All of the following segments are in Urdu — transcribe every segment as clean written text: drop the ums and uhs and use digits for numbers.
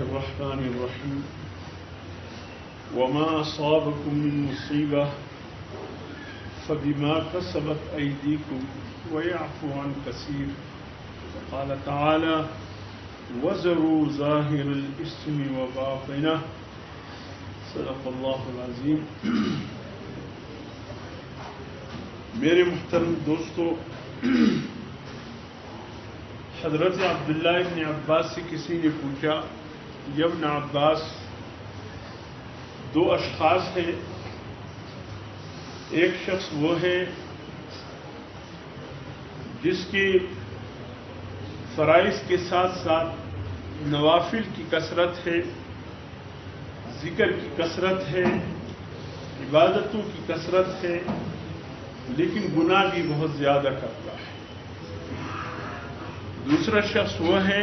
الرحمن الرحيم وما أصابكم من مصيبة فبما كسبت أيديكم ويعفو عن كثير قال تعالى وذروا ظاهر الإثم وباطنه صدق اللہ العظیم. میرے محترم دوستو، حضرت عبداللہ ابن عباس سے کسی نے پوچھا یا ابن عباس، دو اشخاص ہیں، ایک شخص وہ ہے جس کے فرائض کے ساتھ ساتھ نوافل کی کثرت ہے، ذکر کی کثرت ہے، عبادتوں کی کثرت ہے، لیکن گناہ بھی بہت زیادہ کرتا ہے. دوسرا شخص وہ ہے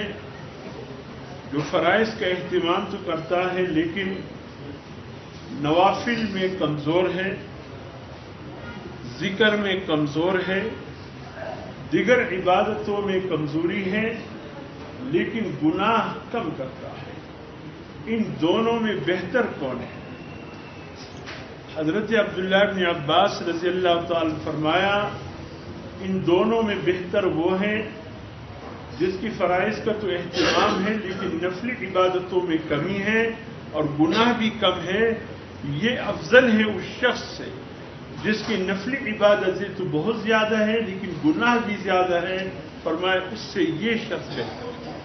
جو فرائض کا اہتمام تو کرتا ہے لیکن نوافل میں کمزور ہے، ذکر میں کمزور ہے، دیگر عبادتوں میں کمزوری ہے، لیکن گناہ کم کرتا ہے. ان دونوں میں بہتر کون ہے؟ حضرت عبداللہ بن عباس رضی اللہ تعالی فرمایا ان دونوں میں بہتر وہ ہے جس کی فرائض کا تو اہتمام ہے لیکن نفلی عبادتوں میں کمی ہے اور گناہ بھی کم ہے. یہ افضل ہے اس شخص سے جس کی نفلی عبادتیں تو بہت زیادہ ہے لیکن گناہ بھی زیادہ ہے. فرمایا اس سے یہ شخص بہتر ہے.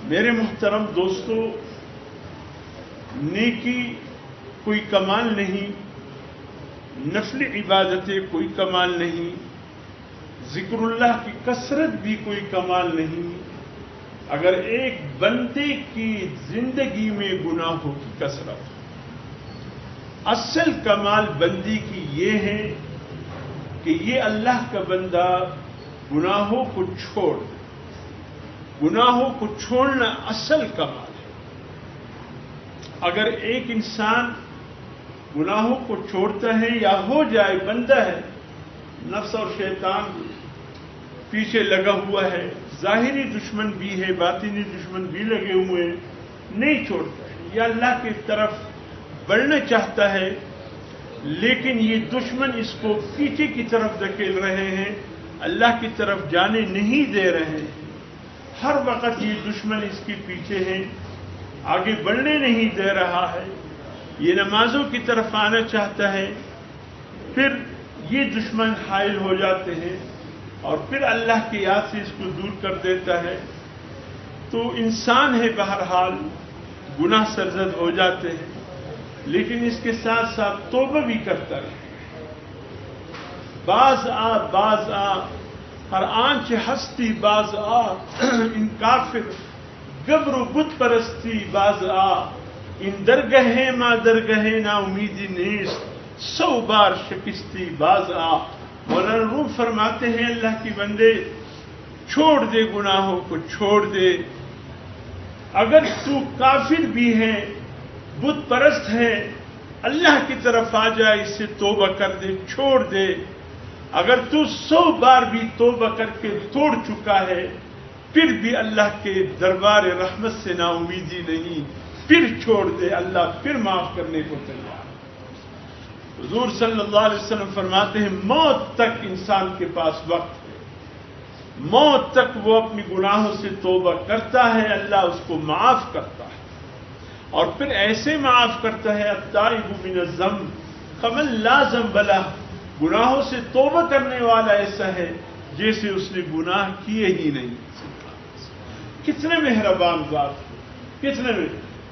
میرے محترم دوستو، نیکی کوئی کمال نہیں، نفلی عبادتیں کوئی کمال نہیں، ذکر اللہ کی کثرت بھی کوئی کمال نہیں، اگر ایک بندے کی زندگی میں گناہوں کی کثرت. اصل کمال بندی کی یہ ہے کہ یہ اللہ کا بندہ گناہوں کو چھوڑ دے. گناہوں کو چھوڑنا اصل کمال ہے. اگر ایک انسان گناہوں کو چھوڑتا ہے یا ہو جائے بندہ ہے، نفس اور شیطان پیچھے لگا ہوا ہے، ظاہری دشمن بھی ہے، باطنی دشمن بھی لگے ہوئے ہیں، نہیں چھوڑتا ہے، یا اللہ کی طرف بڑھنا چاہتا ہے لیکن یہ دشمن اس کو پیچھے کی طرف دھکیل رہے ہیں، اللہ کی طرف جانے نہیں دے رہے ہیں. ہر وقت یہ دشمن اس کے پیچھے ہے، آگے بڑھنے نہیں دے رہا ہے. یہ نمازوں کی طرف آنا چاہتا ہے، پھر یہ دشمن حائل ہو جاتے ہیں اور پھر اللہ کی یاد سے اس کو دور کر دیتا ہے. تو انسان ہے بہرحال، گناہ سرزد ہو جاتے ہیں لیکن اس کے ساتھ ساتھ توبہ بھی کرتا ہے. باز آ ہر آنچ ہستی باز آ، ان کافر گبر و بت پرستی باز آ، ان درگہ ما درگہ نا امیدی نیست 100 بار شکستی باز آ. مولانا روم فرماتے ہیں اللہ کی بندے چھوڑ دے، گناہوں کو چھوڑ دے. اگر تو کافر بھی ہے، بت پرست ہے، اللہ کی طرف آ جائے، اس سے توبہ کر دے، چھوڑ دے. اگر تو 100 بار بھی توبہ کر کے توڑ چکا ہے پھر بھی اللہ کے دربار رحمت سے نا امیدی نہیں، پھر چھوڑ دے، اللہ پھر معاف کرنے کو تیار. حضور صلی اللہ علیہ وسلم فرماتے ہیں موت تک انسان کے پاس وقت ہے، موت تک وہ اپنی گناہوں سے توبہ کرتا ہے، اللہ اس کو معاف کرتا ہے اور پھر ایسے معاف کرتا ہے التائب من الذنب کمن لا ذنب لہ. گناہوں سے توبہ کرنے والا ایسا ہے جیسے اس نے گناہ کیے ہی نہیں. کتنے مہربان ذات، کتنے میں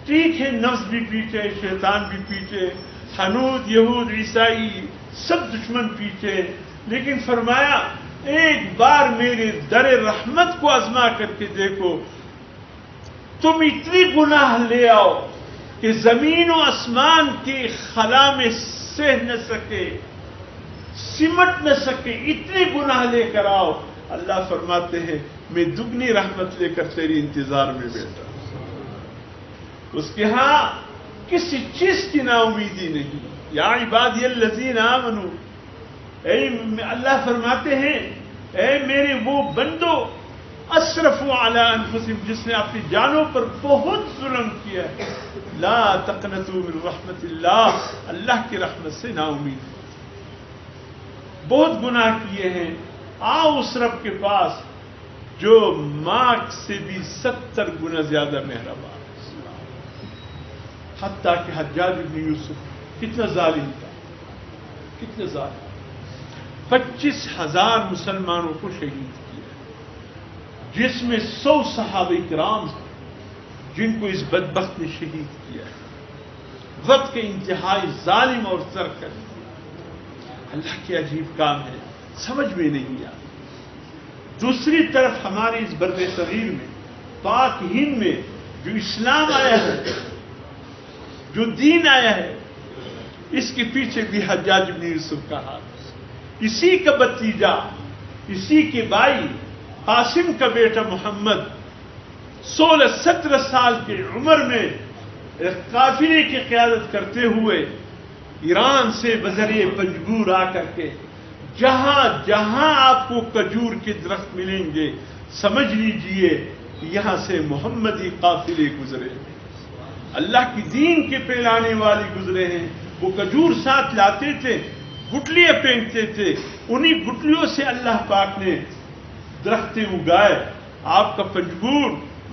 ٹھیک ہے، نفس بھی پیچھے، شیطان بھی پیچھے، حنود، یہود، عیسائی سب دشمن پیچھے، لیکن فرمایا ایک بار میرے در رحمت کو آزما کر کے دیکھو. تم اتنی گناہ لے آؤ کہ زمین و آسمان کی خلا میں سہ نہ سکے، سمٹ نہ سکے، اتنے گناہ لے کر آؤ. اللہ فرماتے ہیں میں دگنی رحمت لے کر تیری انتظار میں بیٹھا ہوں. اس کے ہاں کسی چیز کی نا امیدی نہیں. یا عبادی الذین آمنوا، اے اللہ فرماتے ہیں اے میرے وہ بندو اسرفوا علی انفسہم، جس نے اپنی جانوں پر بہت ظلم کیا ہے، لا تقنطوا من رحمت اللہ، اللہ کی رحمت سے نا امید، بہت گناہ کیے ہیں، آؤ اس رب کے پاس جو ماں سے بھی 70 گنا زیادہ مہربان ہے۔ حتیٰ کہ حجاج بن یوسف کتنا ظالم تھا، کتنا ظالم، 25,000 مسلمانوں کو شہید کیا، جس میں 100 صحابہ کرام جن کو اس بدبخت نے شہید کیا ہے، وقت کے انتہائی ظالم اور سرکش۔ اللہ کے عجیب کام ہے، سمجھ میں نہیں آتا۔ دوسری طرف ہمارے اس بر صغیر میں، پاک ہند میں جو اسلام آیا ہے، جو دین آیا ہے، اس کے پیچھے بھی حجاج بن یوسف کا ہاتھ، اسی کا بتیجا، اسی کے بھائی قاسم کا بیٹا محمد 16-17 سال کی عمر میں ایک قافلے کی قیادت کرتے ہوئے ایران سے بذریعہ پنجگور آ کر کے جہاں جہاں آپ کو کھجور کے درخت ملیں گے، سمجھ لیجئے یہاں سے محمدی قافلے گزرے ہیں، اللہ کی دین کے پھیلانے والے گزرے ہیں۔ وہ کھجور ساتھ لاتے تھے، گٹلیاں پھینکتے تھے، انہی گٹلیوں سے اللہ پاک نے درختیں اگائے۔ آپ کا پنجگور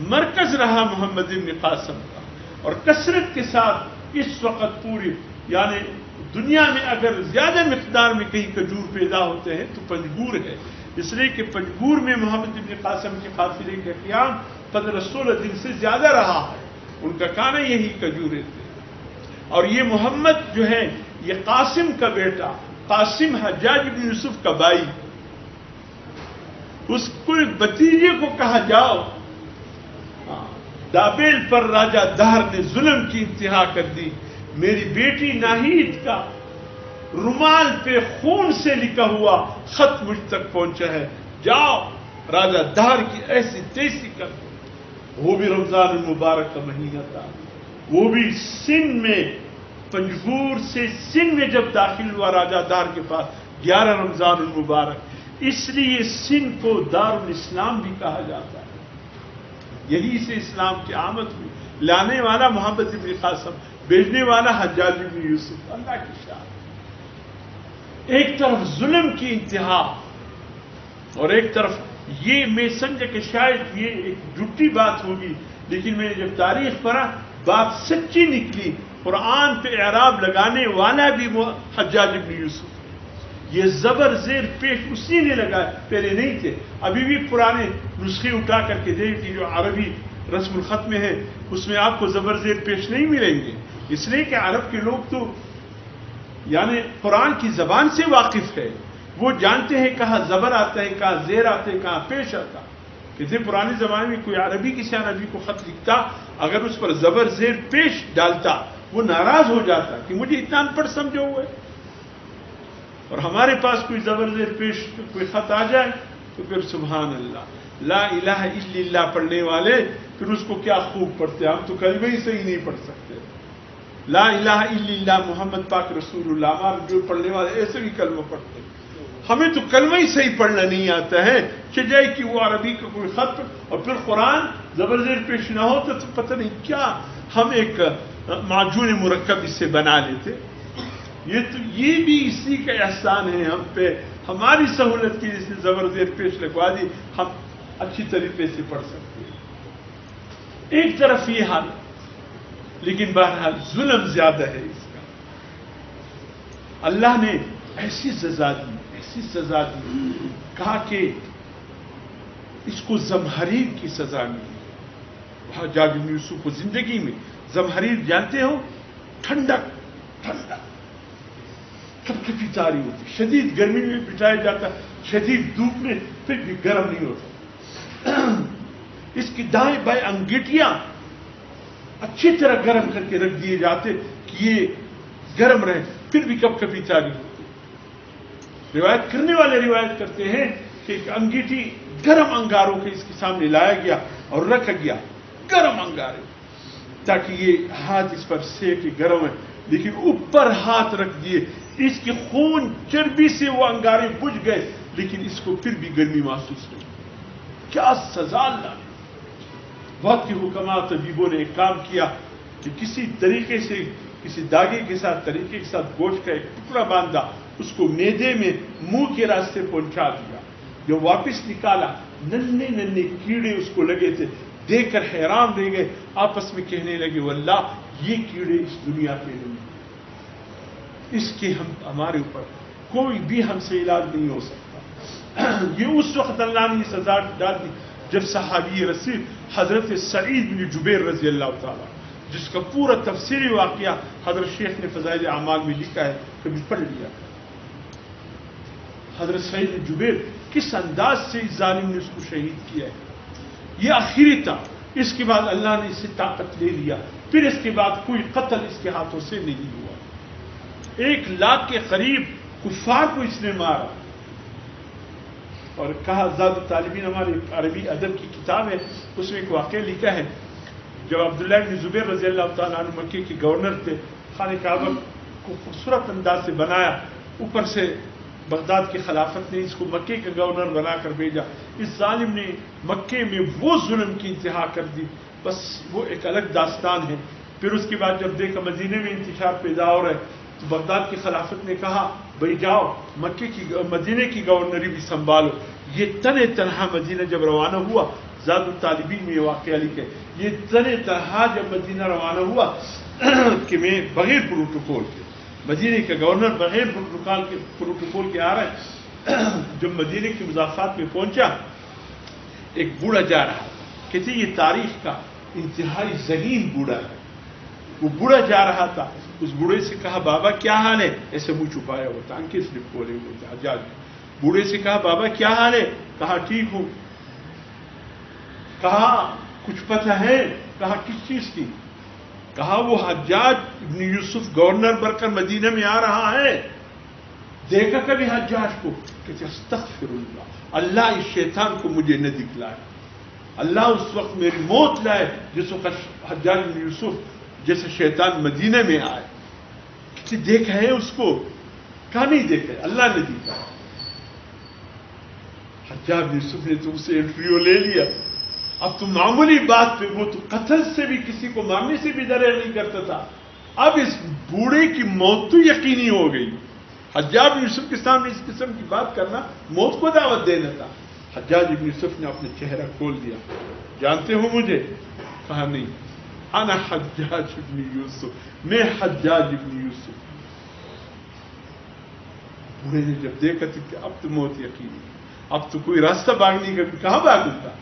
مرکز رہا محمد بن قاسم کا، اور کثرت کے ساتھ اس وقت پوری یعنی دنیا میں اگر زیادہ مقدار میں کہیں کھجور پیدا ہوتے ہیں تو پنجگور ہے، اس لیے کہ پنجگور میں محمد بن قاسم کے قافلے کا قیام 15-16 دن سے زیادہ رہا ہے، ان کا کھانا یہی کھجوریں تھے۔ اور یہ محمد جو ہے یہ قاسم کا بیٹا، قاسم حجاج بن یوسف کا بھائی، اس کو بتیجے کو کہا جاؤ، دابیل پر راجہ دہر نے ظلم کی انتہا کر دی، میری بیٹی ناہید کا رومال پہ خون سے لکھا ہوا خط مجھ تک پہنچا ہے، جاؤ راجہ دہر کی ایسی تیسی کر دو۔ وہ بھی رمضان المبارک کا مہینہ تھا، وہ بھی سندھ میں، پنجگور سے سندھ میں جب داخل ہوا راجہ دہر کے پاس 11 رمضان المبارک، اس لیے سندھ کو دار الاسلام بھی کہا جاتا ہے، یہی سے اسلام کی آمد ہوئی، لانے والا محمد بن قاسم، بھیجنے والا حجاج بن یوسف، اللہ کی شان۔ ایک طرف ظلم کی انتہا اور ایک طرف یہ میں سمجھا کہ شاید یہ ایک جھوٹی بات ہوگی، لیکن میں نے جب تاریخ پڑھا بات سچی نکلی، قرآن پہ اعراب لگانے والا بھی حجاج بن یوسف، یہ زبر زیر پیش اسی نے لگایا، پہلے نہیں تھے، ابھی بھی پرانے نسخے اٹھا کر کے دیکھیں جو عربی رسم الخط میں ہے، اس میں آپ کو زبر زیر پیش نہیں ملیں گے، اس لیے کہ عرب کے لوگ تو یعنی قرآن کی زبان سے واقف ہے، وہ جانتے ہیں کہاں زبر آتا ہے، کہاں زیر آتا ہے، کہاں پیش آتا ہے۔ کسی پرانی زمانے میں کوئی عربی کسی عربی کو خط لکھتا، اگر اس پر زبر زیر پیش ڈالتا وہ ناراض ہو جاتا کہ مجھے اتنا ان پڑھ سمجھو ہوئے، اور ہمارے پاس کوئی زبر زیر پیش کوئی خط آ جائے تو پھر سبحان اللہ، لا الہ الا اللہ پڑھنے والے پھر اس کو کیا خوب پڑھتے، ہم تو کلمہ ہی صحیح نہیں پڑھ سکتے، لا الہ الا اللہ محمد پاک رسول اللہ، ہمارے جو پڑھنے والے ایسے بھی کلمہ پڑھتے، ہمیں تو کلمہ ہی صحیح پڑھنا نہیں آتا ہے، چجائے کہ وہ عربی کا کوئی خط اور پھر قرآن زبر زیر پیش نہ ہوتا تو پتہ نہیں کیا ہم ایک معجون مرکب اس سے بنا لیتے۔ یہ بھی اسی کا احسان ہے ہم پہ، ہماری سہولت کی جس نے زبر زیر پیش لگوا دی، ہم اچھی طریقے سے پڑھ سکتے ہیں۔ ایک طرف یہ حال، لیکن بہرحال ظلم زیادہ ہے اس کا، اللہ نے ایسی سزا دی، ایسی سزا دی، کہا کہ اس کو زمہریر کی سزا ملی۔ حجاج بن یوسف کو زندگی میں زمہریر جانتے ہو، ٹھنڈک، ٹھنڈک کب کبھی تاری ہوتی، شدید گرمی میں بٹھایا جاتا، شدید دھوپ میں پھر بھی گرم نہیں ہوتا، اس کی دائیں بائیں انگیٹیاں اچھی طرح گرم کر کے رکھ دیے جاتے کہ یہ گرم رہے، پھر بھی کب کبھی تاری ہوتی۔ روایت کرنے والے روایت کرتے ہیں کہ ایک انگیٹھی گرم انگاروں کے اس کے سامنے لایا گیا اور رکھا گیا، گرم انگارے، تاکہ یہ ہاتھ اس پر سیک گرم ہے، لیکن اوپر ہاتھ رکھ دیے، اس کی خون چربی سے وہ انگارے بجھ گئے، لیکن اس کو پھر بھی گرمی محسوس نہیں۔ کیا سزا اللہ نے. بہت کے حکماء طبیبوں نے ایک کام کیا کہ کسی طریقے سے کسی داغے کے ساتھ طریقے کے ساتھ گوشت کا ایک ٹکڑا باندھا, اس کو معدے میں منہ کے راستے پہنچا دیا. جو واپس نکالا ننھے ننھے کیڑے اس کو لگے تھے, دیکھ کر حیران رہ گئے, آپس میں کہنے لگے واللہ یہ کیڑے اس دنیا پہ نہیں, اس کے ہمارے اوپر کوئی بھی ہم سے علاج نہیں ہو سکتا. یہ اس وقت اللہ نے یہ سزا ڈال دی جب صحابی رسول حضرت سعید بن جبیر رضی اللہ تعالیٰ, جس کا پورا تفصیلی واقعہ حضرت شیخ نے فضائل اعمال میں لکھا ہے, کبھی پڑھ لیا. حضرت سعید بن جبیر کس انداز سے اس ظالم نے اس کو شہید کیا ہے. یہ آخری تھا. اس کے بعد اللہ نے اسے طاقت لے لیا. پھر اس کے بعد کوئی قتل اس کے ہاتھوں سے نہیں ہوا. 1,00,000 کے قریب کفار کو اس نے مارا. اور کہا زاد الطالبین ہماری عربی ادب کی کتاب ہے, اس میں ایک واقعہ لکھا ہے جب عبداللہ بن زبیر رضی اللہ تعالیٰ عنہ مکے کے گورنر تھے, خانہ کعبہ کو خوبصورت انداز سے بنایا, اوپر سے بغداد کی خلافت نے اس کو مکے کا گورنر بنا کر بھیجا. اس ظالم نے مکے میں وہ ظلم کی انتہا کر دی, بس وہ ایک الگ داستان ہے. پھر اس کے بعد جب دیکھا مدینے میں انتشار پیدا ہو رہا ہے تو بغداد کی خلافت نے کہا بھائی جاؤ مدینے کی گورنری بھی سنبھالو. یہ تنہا مدینہ جب روانہ ہوا, زاد الطالبین میں یہ واقعہ لکھے, یہ تنہا جب مدینہ روانہ ہوا کہ میں بغیر پروٹوکول کے مدینے کا گورنر بغیر پروٹوکول کے آ رہا ہے. جب مدینے کے مضافات میں پہنچا ایک بوڑھا جا رہا, کہتے یہ تاریخ کا انتہائی ذہین بوڑھا ہے. وہ بوڑھا جا رہا تھا, اس بوڑھے سے کہا بابا کیا حال ہے, ایسے منہ چھپایا ہوتا آنکھیں سے کھولے ہوئے تھے حجاج. بوڑھے سے کہا بابا کیا حال ہے, کہا ٹھیک ہوں. کہا کچھ پتہ ہے, کہا کس چیز کی, کہا وہ حجاج ابن یوسف گورنر بن کر مدینہ میں آ رہا ہے, دیکھا کبھی حجاج کو, کہتے استغفر اللہ, اللہ اس شیطان کو مجھے نہ دکھلائے, اللہ اس وقت میری موت لائے جس وقت حجاج ابن یوسف جیسے شیطان مدینہ میں آئے. کسی دیکھا ہے اس کو, کہا نہیں دیکھا, اللہ نے دیکھا. حجاج ابن یوسف نے تو اسے انٹرویو لے لیا. اب تو معمولی بات پہ, وہ تو قتل سے بھی کسی کو مارنے سے بھی ڈرے نہیں کرتا تھا, اب اس بوڑھے کی موت تو یقینی ہو گئی. حجاج بن یوسف کے سامنے اس قسم کی بات کرنا موت کو دعوت دینا تھا. حجاج بن یوسف نے اپنا چہرہ کھول دیا, جانتے ہو مجھے, کہا نہیں, انا حجاج بن یوسف, میں حجاج بن یوسف. بوڑھے نے جب دیکھا تھا کہ اب تو موت یقینی, اب تو کوئی راستہ بھاگنے کا, کہاں بھاگوں گا,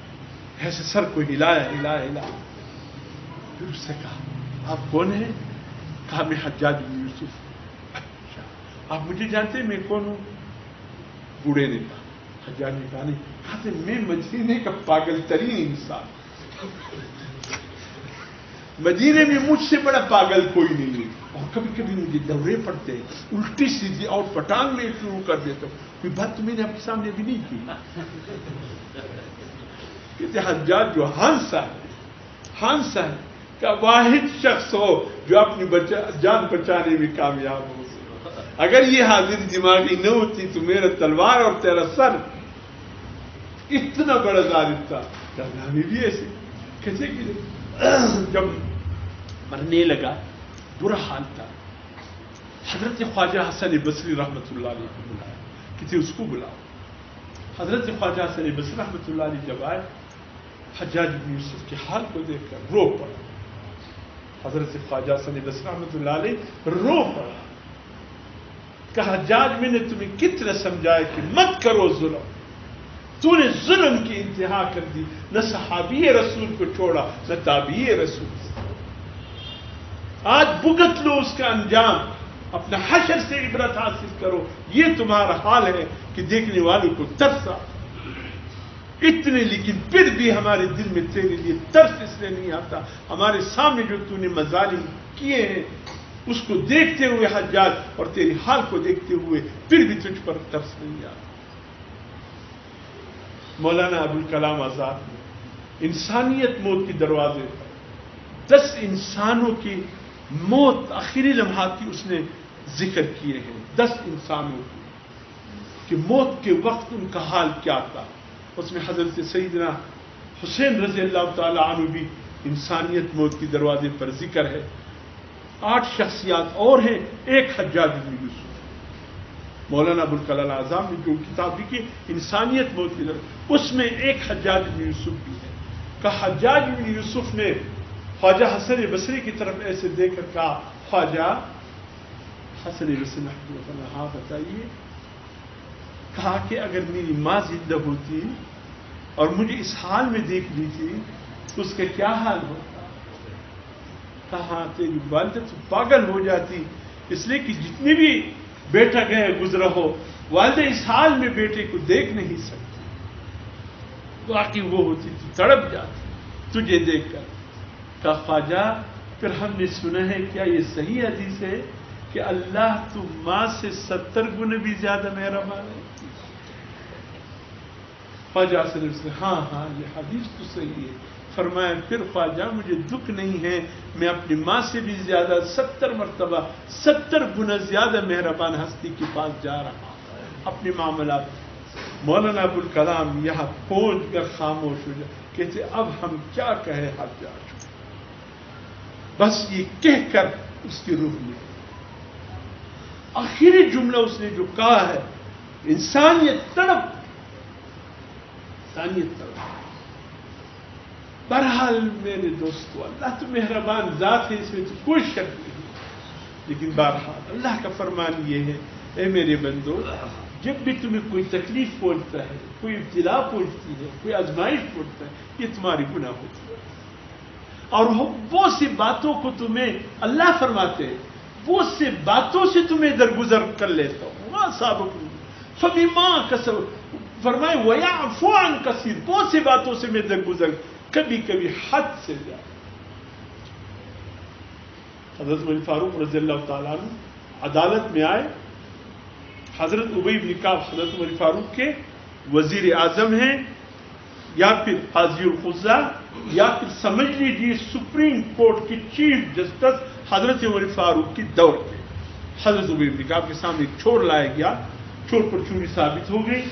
ایسے سر کو ہلایا. پھر اس سے کہا آپ کون ہیں, کہا میں حجاج بن یوسف. اچھا آپ مجھے جانتے ہیں میں کون ہوں, بوڑھے نے کہا. حجاج نے کہا نہیں, کہا میں مدینے کا پاگل ترین انسان, مدینے میں مجھ سے بڑا پاگل کوئی نہیں ہے, اور کبھی کبھی مجھے دورے پڑتے ہیں, الٹی سیدھی اور پٹانگ میں شروع کر دیتا ہوں. کوئی بات تو میں نے آپ کے سامنے بھی نہیں کی. کہتے حجاج جو ہنسا ہے کہ واحد شخص ہو جو اپنی جان بچانے میں کامیاب ہو. اگر یہ حاضر دماغی نہ ہوتی تو میرا تلوار اور تیرا سر اتنا بڑا ظالم تھا. ہمیں بھی ایسے کیسے جب مرنے لگا برا حال تھا. حضرت خواجہ حسن بصری رحمۃ اللہ علیہ کو بلایا, کسی اس کو بلاؤ. حضرت خواجہ حسن بصری رحمۃ اللہ علیہ جب آئے, حجاج بن یوسف کے حال کو دیکھ کر رو پڑا. حضرت خواجہ حسن بصری رحمۃ اللہ علیہ رو پڑا, کہ حجاج میں نے تمہیں کتنا سمجھایا کہ مت کرو ظلم, تو نے ظلم کی انتہا کر دی, نہ صحابی رسول کو چھوڑا نہ تابعی رسول. آج بھگت لو اس کا انجام, اپنا حشر سے عبرت حاصل کرو. یہ تمہارا حال ہے کہ دیکھنے والوں کو ترس اتنے, لیکن پھر بھی ہمارے دل میں تیرے لیے ترس اس لیے نہیں آتا, ہمارے سامنے جو تو نے مظالم کیے ہیں اس کو دیکھتے ہوئے حجاج, اور تیری حال کو دیکھتے ہوئے پھر بھی تجھ پر ترس نہیں آتا. مولانا ابوالکلام آزاد نے انسانیت موت کے دروازے پر 10 انسانوں کی موت آخری لمحات کی اس نے ذکر کیے ہیں. 10 انسانوں کی کہ موت کے وقت ان کا حال کیا تھا. اس میں حضرت سیدنا حسین رضی اللہ تعالی عنہ بھی انسانیت موت کے دروازے پر ذکر ہے. 8 شخصیات اور ہیں. ایک حجاج بن یوسف، مولانا ابوالکلام اعظم نے جو کتاب لکھی انسانیت موت کی دروازے، اس میں ایک حجاج بن یوسف بھی ہے. کہ حجاج بن یوسف نے خواجہ حسن بصری کی طرف ایسے دیکھ کر کہا، خواجہ حسن بصری رحمۃ اللہ، ہاں بتائیے. کہا کہ اگر میری ماں زندہ ہوتی اور مجھے اس حال میں دیکھ لی تھی تو اس کا کیا حال ہوتا؟ کہا تیری والدہ تو پاگل ہو جاتی، اس لیے کہ جتنے بھی بیٹا گئے گزرا ہو، والدہ اس حال میں بیٹے کو دیکھ نہیں سکتی. واقعی وہ ہوتی تھی، تڑپ جاتی تجھے دیکھ کر. کہا خواجہ پھر ہم نے سنا ہے، کیا یہ صحیح حدیث ہے کہ اللہ تو ماں سے 70 گنے بھی زیادہ مہربان ہے؟ خواجہ صلی اللہ علیہ وسلم، ہاں یہ حدیث تو صحیح ہے. فرمایا پھر خواجہ مجھے دکھ نہیں ہے، میں اپنی ماں سے بھی زیادہ 70 مرتبہ 70 گنا زیادہ مہربان ہستی کے پاس جا رہا ہوں اپنے معاملات. مولانا ابوالکلام یہاں پہنچ کر خاموش ہو جائے، کہتے اب ہم کیا کہیں حجاج. بس یہ کہہ کر اس کی روح میں آخری جملہ اس نے جو کہا ہے، انسانیت تڑپ. بہرحال میرے دوستو، اللہ تو مہربان ذات ہے، اس میں تو کوئی شک نہیں. لیکن بہرحال اللہ کا فرمان یہ ہے، اے میرے بندو، جب بھی تمہیں کوئی تکلیف پہنچتا ہے، کوئی ابتلا پہنچتی ہے، کوئی آزمائش پہنچتا ہے، یہ تمہاری گناہ ہوتی ہے. اور وہ سی باتوں کو تمہیں اللہ فرماتے ہیں، وہ سے باتوں سے تمہیں درگزر کر لیتا ہوں. وہاں سابق فبما کسب فرمائے وَيَعْفُو عَنْ كَثِيرٍ، بہت سی باتوں سے میں درگزر، کبھی کبھی حد سے زیادہ. حضرت عمر فاروق رضی اللہ تعالیٰ عنہ عدالت میں آئے. حضرت ابی بن کعب حضرت عمر فاروق کے وزیر اعظم ہیں، یا پھر قاضی القضاء، یا پھر سمجھ لیجیے سپریم کورٹ کے چیف جسٹس حضرت عمر فاروق کی دور کے. حضرت ابی بن کعب کے سامنے ایک چور لایا گیا. چور پر چوری ثابت ہو گئی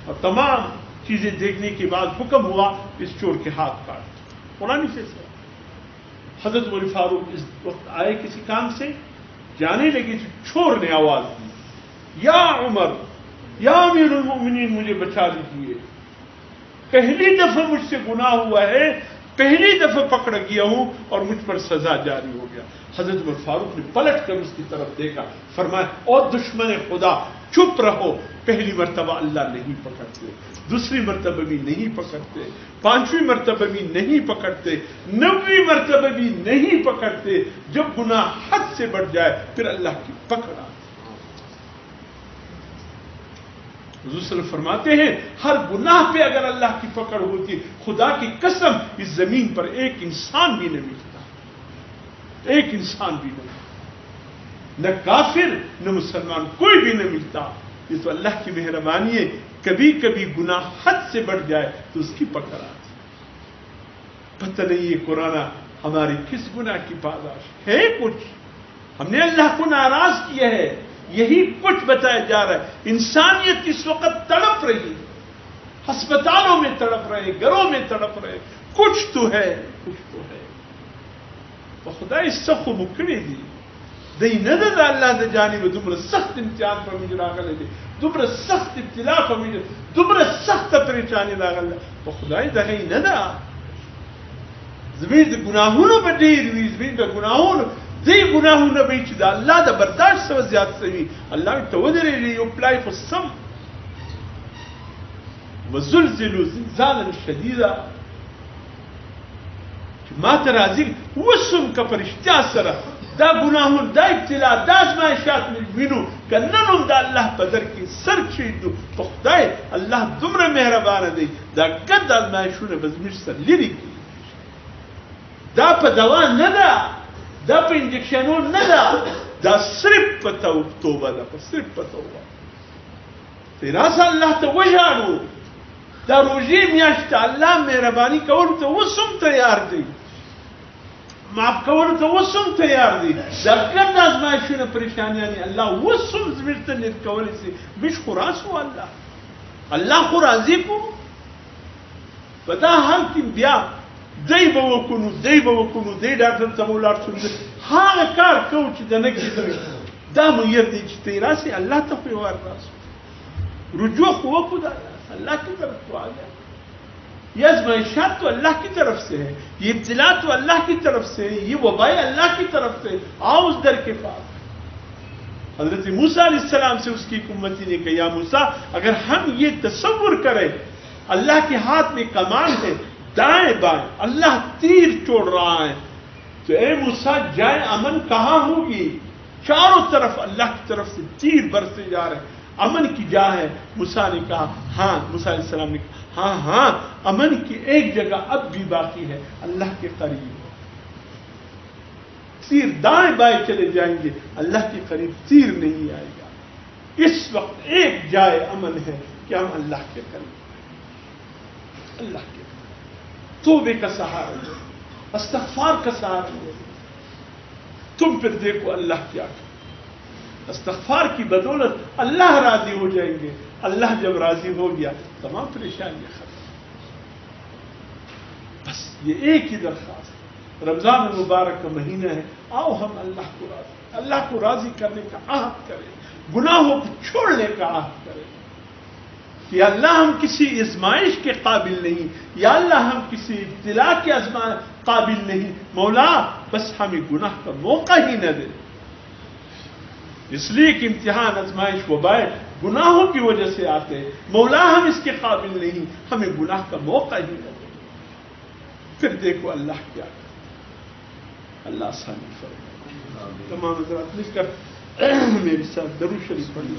اور تمام چیزیں دیکھنے کے بعد حکم ہوا اس چور کے ہاتھ کاٹ. قرآن سے حضرت عمر فاروق اس وقت آئے کسی کام سے، جانے لگے تو چور نے آواز دی، یا عمر، یا امیر المؤمنین، مجھے بچا لیجیے، پہلی دفعہ مجھ سے گناہ ہوا ہے، پہلی دفعہ پکڑ گیا ہوں اور مجھ پر سزا جاری ہو گیا. حضرت عمر فاروق نے پلٹ کر اس کی طرف دیکھا، فرمایا اور دشمن خدا چپ رہو، پہلی مرتبہ اللہ نہیں پکڑتے، دوسری مرتبہ بھی نہیں پکڑتے، 5ویں مرتبہ بھی نہیں پکڑتے، 9ویں مرتبہ بھی نہیں پکڑتے. جب گناہ حد سے بڑھ جائے پھر اللہ کی پکڑ آتی. حضور صلی اللہ علیہ وسلم فرماتے ہیں ہر گناہ پہ اگر اللہ کی پکڑ ہوتی، خدا کی قسم اس زمین پر ایک انسان بھی نہ ملتا، ایک انسان بھی نہیں، نہ کافر نہ مسلمان، کوئی بھی نہ ملتا. یہ تو اللہ کی مہربانی ہے. کبھی کبھی گناہ حد سے بڑھ جائے تو اس کی پکڑ آتی. پتہ نہیں یہ قرآن ہماری کس گناہ کی پاداش ہے. کچھ ہم نے اللہ کو ناراض کیا ہے، یہی کچھ بتایا جا رہا ہے. انسانیت اس وقت تڑپ رہی، ہسپتالوں میں تڑپ رہے، گھروں میں تڑپ رہے. کچھ تو ہے، کچھ تو ہے. تو خدا اس سب کو مکڑی دی دئی ندد اللہ د جانب دمر سخت امتحان پر مجھے راغل دے، دمر سخت ابتلا پر مجھے، دمر سخت پریشانی راغل. تو خدای دہی ندا زمین گناہوں پر ڈیر ہوئی، زمین کا گناہوں دی گناہوں نہ بیچ دا اللہ دا برداشت سے زیادہ سوی. اللہ تودری لی اپلائی for some وزلزلوا زلزالا شدیدا. ما ترازی وسم کا فرشتہ سرا دا گناہوں دا ابتلا دا ازمائشات میں وینو کننم دا اللہ پدر کی سر چیدو. تو خدای اللہ دمر مہربان دی دا گد ازمائشون بزمش سر لیری کی. دا پا دوا ندا، دا پا انجیکشنوں ندا، دا صرف پا توبہ دا، صرف پا توبہ. تیرا سا اللہ تا وجانو دا روزی میاشتا اللہ مہربانی کون تا وسم تیار دی، معاف کون تو وسم تیار دی. دا گرد آزمائشون پریشانیانی اللہ وسم زمشتن نیر کولی سی بش خراس ہو. اللہ خرازی کو بدا حال کی بیا دی بوکنو دی ډاکټر ته ولاړ شو هغه کار کوو چې د نه کېدوي دا میر دی چې تیرا سے اللہ تک پیوار راسو رجوع کو اللہ کی طرف تو آ گیا. یہ ازمائشات تو اللہ کی طرف سے ہے, یہ ابتلا تو اللہ کی طرف سے ہے, یہ وبائیں اللہ کی طرف سے. آؤ اس در کے پاس. حضرت موسیٰ علیہ السلام سے اس کی امتی نے کہا یا موسیٰ اگر ہم یہ تصور کریں اللہ کے ہاتھ میں کمان ہے دائیں بائیں اللہ تیر چھوڑ رہا ہے تو اے موسیٰ جائے امن کہاں ہوگی؟ چاروں طرف اللہ کی طرف سے تیر برسے جا رہے ہیں, امن کی جا ہے. موسیٰ نے کہا ہاں, موسیٰ علیہ السلام نے کہا ہاں امن کی ایک جگہ اب بھی باقی ہے اللہ کے قریب. تیر دائیں بائیں چلے جائیں گے اللہ کے قریب تیر نہیں آئے گا. اس وقت ایک جائے امن ہے کہ ہم اللہ کے قریب, اللہ کے قریب توبے کا سہارا لے, استغفار کا سہارا لے. تم پھر دیکھو اللہ کیا کرے. استغفار کی بدولت اللہ راضی ہو جائیں گے. اللہ جب راضی ہو گیا تمام پریشانیاں ختم. بس یہ ایک ہی درخواست. رمضان المبارک کا مہینہ ہے, آؤ ہم اللہ کو راضی کرنے کا عہد کریں, گناہوں کو چھوڑنے کا عہد کریں کہ اللہ ہم کسی ازمائش کے قابل نہیں, یا اللہ ہم کسی ابتلا کے قابل نہیں, مولا بس ہمیں گناہ کا موقع ہی نہ دے. اس لیے کہ امتحان ازمائش وبائیں گناہوں کی وجہ سے آتے ہیں. مولا ہم اس کے قابل نہیں, ہمیں گناہ کا موقع ہی نہ دے. پھر دیکھو اللہ کیا کرے. اللہ آسانی فرمائے. تمام حضرات مل کر میرے ساتھ درود شریف پڑھیں.